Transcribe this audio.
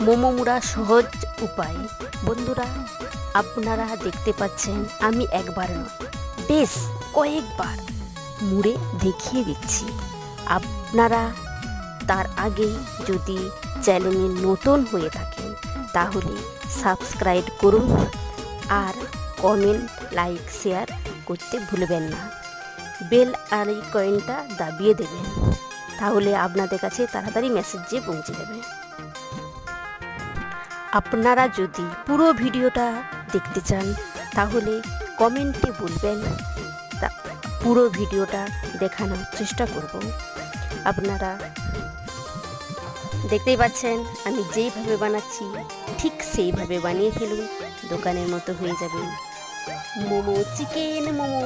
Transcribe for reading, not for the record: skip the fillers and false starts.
মোমো মুড়া সহজ উপায়। বন্ধুরা, আপনারা দেখতে পাচ্ছেন আমি একবার নয় বেশ কয়েকবার মুড়ে দেখিয়ে দিচ্ছি। আপনারা তার আগে যদি চ্যানেলে নতুন হয়ে থাকেন তাহলে সাবস্ক্রাইব করুন আর কমেন্ট, লাইক, শেয়ার করতে ভুলবেন না। বেল আইকনটা দাবিয়ে দেবেন, তাহলে আপনাদের কাছে তাড়াতাড়ি মেসেজ যেয়ে পৌঁছে যাবে। আপনারা যদি পুরো ভিডিওটা দেখতে চান তাহলে কমেন্টে বলবেন, পুরো ভিডিওটা দেখানোর চেষ্টা করব। আপনারা দেখতেই পাচ্ছেন আমি যেইভাবে বানাচ্ছি ঠিক সেইভাবে বানিয়ে ফেলুন, দোকানের মতো হয়ে যাবে মোমো, চিকেন মোমো।